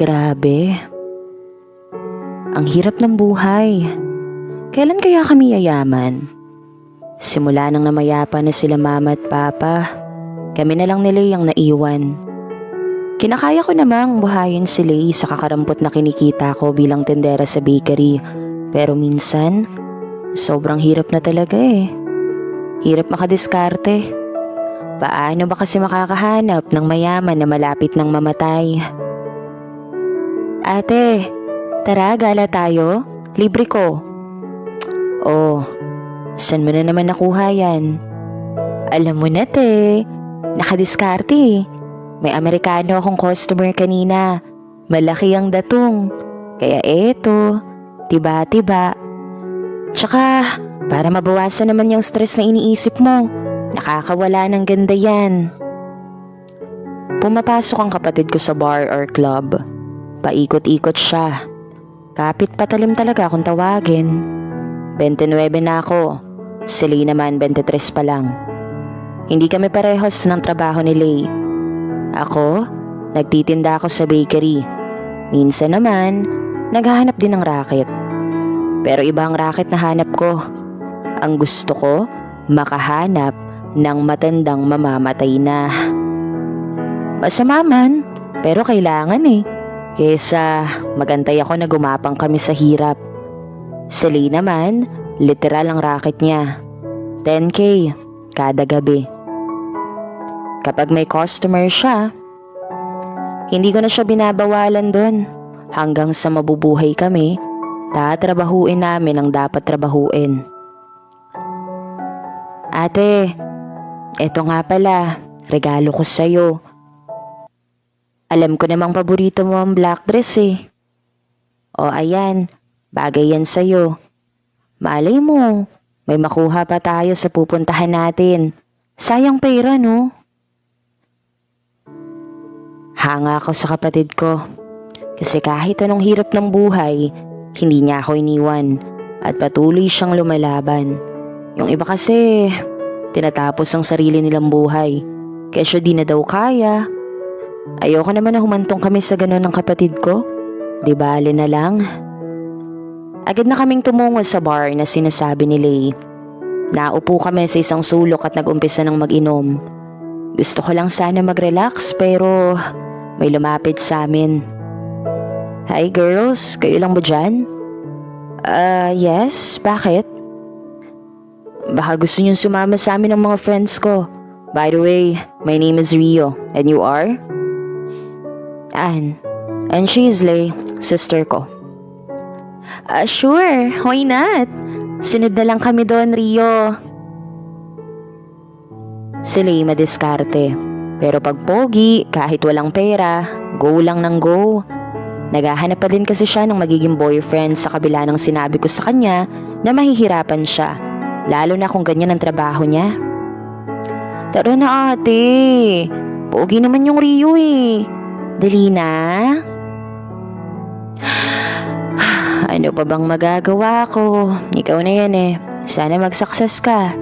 Grabe. Ang hirap ng buhay. Kailan kaya kami yayaman? Simula nang namayapa na sila mama at papa, kami na lang ni Lay ang naiwan. Kinakaya ko namang buhayin si Lay sa kakarampot na kinikita ko bilang tendera sa bakery. Pero minsan, sobrang hirap na talaga eh. Hirap makadiskarte. Paano ba kasi makakahanap ng mayaman na malapit ng mamatay? Ate, tara gala tayo. Libre ko. Oh, saan mo na naman nakuha yan? Alam mo na te, nakadiskarte eh. May Amerikano akong customer kanina. Malaki ang datong. Kaya eto, tiba-tiba. Tsaka, para mabawasan naman yung stress na iniisip mo, nakakawala ng ganda yan. Pumapasok ang kapatid ko sa bar or club. Paikot-ikot siya. Kapit patalim talaga kung tawagin. 29 na ako. Si Lay naman 23 pa lang. Hindi kami parehos ng trabaho ni Lay. Ako, nagtitinda ako sa bakery. Minsan naman, naghahanap din ng racket. Pero iba ang racket na hanap ko. Ang gusto ko, makahanap ng matandang mamamatay na. Masama man, pero kailangan eh. Kesa magantay ako na gumapang kami sa hirap. Si Lay naman, literal ang racket niya. 10K kada gabi. Kapag may customer siya, hindi ko na siya binabawalan doon. Hanggang sa mabubuhay kami, tatrabahuin namin ang dapat trabahuin. Ate, eto nga pala, regalo ko sa'yo. Alam ko namang paborito mo ang black dress eh. O ayan, bagay yan sa'yo. Malay mo, may makuha pa tayo sa pupuntahan natin. Sayang pera no? Hanga ako sa kapatid ko. Kasi kahit anong hirap ng buhay, hindi niya ako iniwan. At patuloy siyang lumalaban. Yung iba kasi, tinatapos ang sarili nilang buhay. Kesyo di na daw kaya. Ayoko naman na humantong kami sa ganon ng kapatid ko. Di bale na lang. Agad na kaming tumungo sa bar na sinasabi ni Lay. Naupo kami sa isang sulok at nag-umpisa ng mag-inom. Gusto ko lang sana mag-relax pero may lumapit sa amin. Hi girls, kayo lang ba dyan? Yes, bakit? Baka gusto niyong sumama sa amin ng mga friends ko. By the way, my name is Rio, and you are? Anne, and she is Lay, sister ko. Sure, why not? Sunod na lang kami doon, Rio. Si Lay madiskarte, pero pag pogi, kahit walang pera, go lang ng go. Naghahanap pa din kasi siya ng magiging boyfriend sa kabila ng sinabi ko sa kanya na mahihirapan siya, lalo na kung ganyan ang trabaho niya. Tara na ate, pogi naman yung Rio eh. Dali na. Ano pa bang magagawa ko? Ikaw na yan eh. Sana mag-success ka.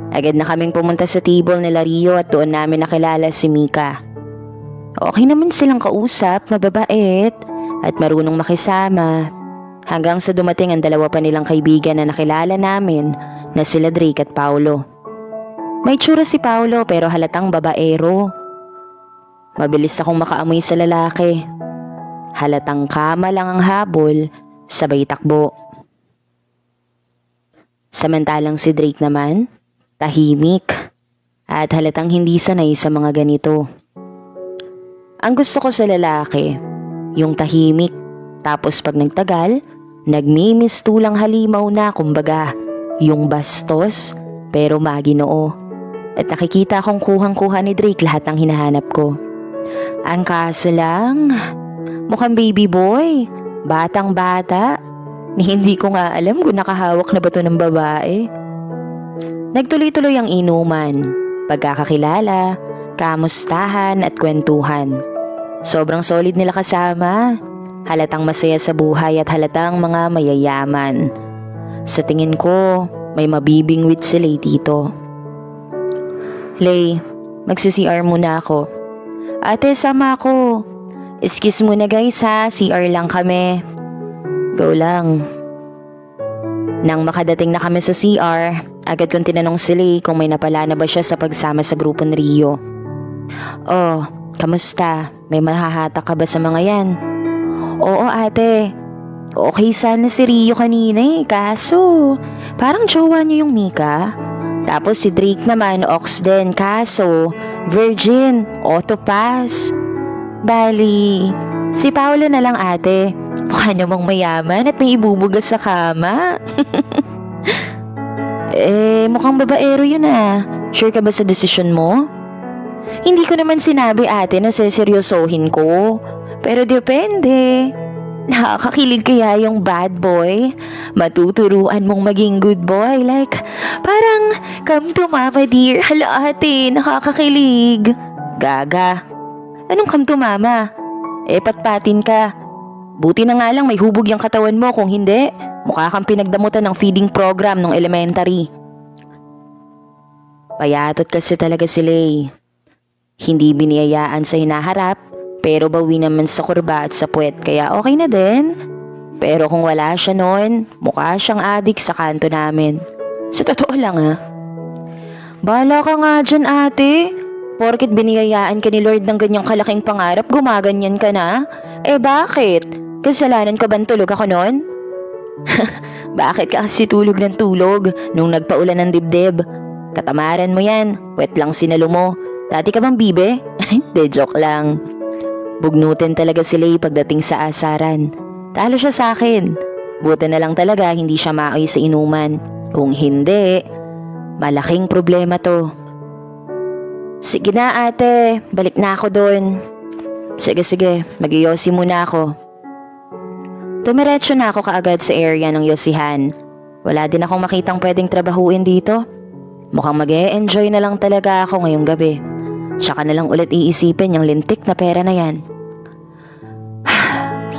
Agad na kaming pumunta sa table nila Rio at doon namin nakilala si Mika. Okay naman silang kausap, mababait at marunong makisama. Hanggang sa dumating ang dalawa pa nilang kaibigan na nakilala namin na sila Drake at Paulo. May tsura si Paulo pero halatang babaero. Mabilis akong makaamoy sa lalaki. Halatang kama lang ang habol, sabay takbo. Samantalang si Drake naman, tahimik at halatang hindi sanay sa mga ganito. Ang gusto ko sa lalaki, yung tahimik, tapos pag nagtagal, nagmimistulang halimaw na kumbaga, yung bastos pero maginoo. At nakikita kong kuhang-kuha ni Drake lahat ng hinahanap ko. Ang kaso lang, mukhang baby boy, batang bata. Hindi ko nga alam kung nakahawak na ba to ng babae. Nagtuloy-tuloy ang inuman, pagkakakilala, kamustahan at kwentuhan. Sobrang solid nila kasama. Halatang masaya sa buhay at halatang mga mayayaman. Sa tingin ko, may mabibingwit si Lay dito. Lay, magsi-CR muna ako. Ate, sama ako. Excuse muna guys ha, CR lang kami. Go lang. Nang makadating na kami sa CR, agad kong tinanong si Lay kung may napala na ba siya sa pagsama sa grupo ni Rio. Oh, kamusta? May mahahatak ka ba sa mga yan? Oo ate, okay sana si Rio kanina kaso parang jowa niya yung Mika. Tapos si Drake naman, ox din, kaso virgin, auto pass. Bali, si Paolo na lang ate. Mukha namang mayaman at may ibubugas sa kama. Mukhang babaero yun ah. Sure ka ba sa desisyon mo? Hindi ko naman sinabi ate na seseryosohin ko. Pero depende. Nakakakilig kaya yung bad boy? Matuturuan mong maging good boy. Like, parang, come to mama dear. Hala ate, nakakakilig. Gaga. Anong come to mama? Patpatin ka. Buti na nga lang may hubog yung katawan mo, kung hindi, mukha kang pinagdamutan ng feeding program ng elementary. Payatot kasi talaga si Lay. Hindi biniyayaan sa hinaharap, pero bawi naman sa kurba at sa puwet, kaya okay na din. Pero kung wala siya noon, mukha siyang adik sa kanto namin. Sa totoo lang Bahala ka nga dyan ate. Porket biniyayaan ka ni Lord ng ganyang kalaking pangarap, gumaganyan ka na? Bakit? Kasalanan ko ba tulog ako noon? Bakit ka kasi tulog ng tulog nung nagpaulan ng dibdib? Katamaran mo yan, wet lang sinalo mo. Dati ka bang bibe? De joke lang. Bugnutin talaga si Lay pagdating sa asaran. Talo siya sa akin. Buti na lang talaga hindi siya maoy sa inuman. Kung hindi, malaking problema to. Sige na ate, balik na ako doon. Sige, mag-iyosi muna ako. Tumiretso na ako kaagad sa area ng yosihan. Wala din akong makitang pwedeng trabahuin dito. Mukhang mag-e-enjoy na lang talaga ako ngayong gabi. Tsaka na lang ulit iisipin yung lintik na pera na yan.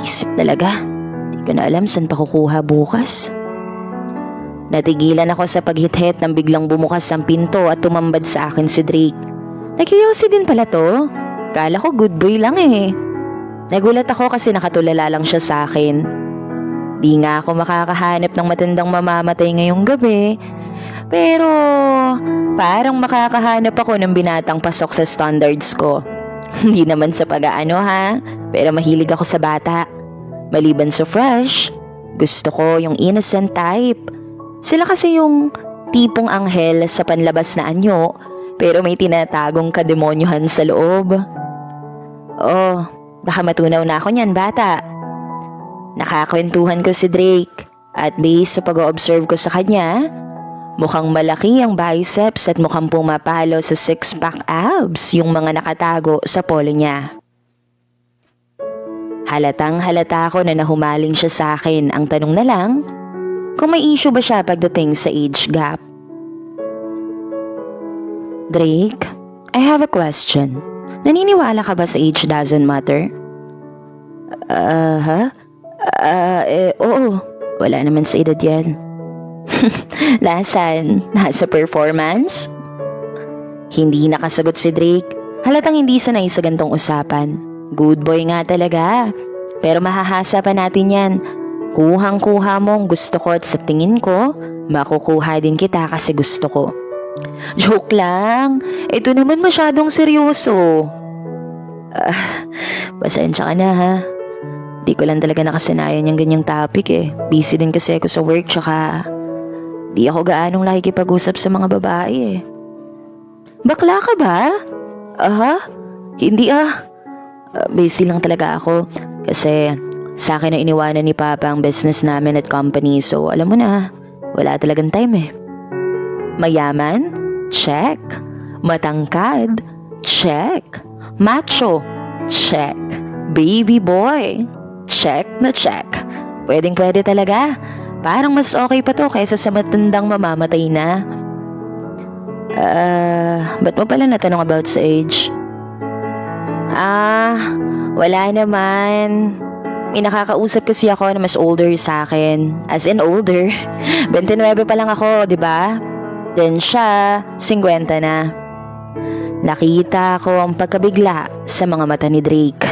Isip talaga. Di ko na alam saan pa kukuha bukas. Natigilan ako sa paghithit nang biglang bumukas ang pinto at tumambad sa akin si Drake. Nagkiyosi din pala to. Kala ko good boy lang Nagulat ako kasi nakatulala lang siya sa akin. Di nga ako makakahanap ng matandang mamamatay ngayong gabi. Pero parang makakahanap ako ng binatang pasok sa standards ko. Hindi naman sa pag-aano pero mahilig ako sa bata. Maliban sa fresh, gusto ko yung innocent type. Sila kasi yung tipong anghel sa panlabas na anyo, pero may tinatagong kademonyohan sa loob. Oh, baka matunaw na ako niyan bata. Nakakwentuhan ko si Drake at based sa pag-o-observe ko sa kanya, mukhang malaki ang biceps at mukhang pumapalo sa six-pack abs yung mga nakatago sa polo niya. Halatang halata ko na nahumaling siya sa akin. Ang tanong na lang, kung may issue ba siya pagdating sa age gap. Drake, I have a question. Naniniwala ka ba sa age doesn't matter? Oo. Wala naman sa edad yan. Nasaan? Nasa performance? Hindi nakasagot si Drake. Halatang hindi sanay sa gantong usapan. Good boy nga talaga. Pero mahahasa pa natin yan. Kuhang-kuha mo ang gusto ko at sa tingin ko, makukuha din kita kasi gusto ko. Joke lang. Ito naman masyadong seryoso. Pasensya ka na Di ko lang talaga nakasanayan yung ganyang topic Busy din kasi ako sa work tsaka di ako gaanong nakikipag-usap sa mga babae Bakla ka ba? Hindi busy lang talaga ako kasi sa akin na iniwanan ni Papa ang business namin at company, so alam mo na, wala talagang time Mayaman? Check. Matangkad? Check. Macho? Check. Baby boy? Check na check. Pwedeng pwede talaga. Parang mas okay pa to kaysa sa matandang mamamatay na. Ba't mo pala natanong about sa age? Wala naman. May nakakausap kasi ako na mas older sa akin. As in older. 29 pa lang ako, di ba? Then siya, 50 na. Nakita ko ang pagkabigla sa mga mata ni Drake.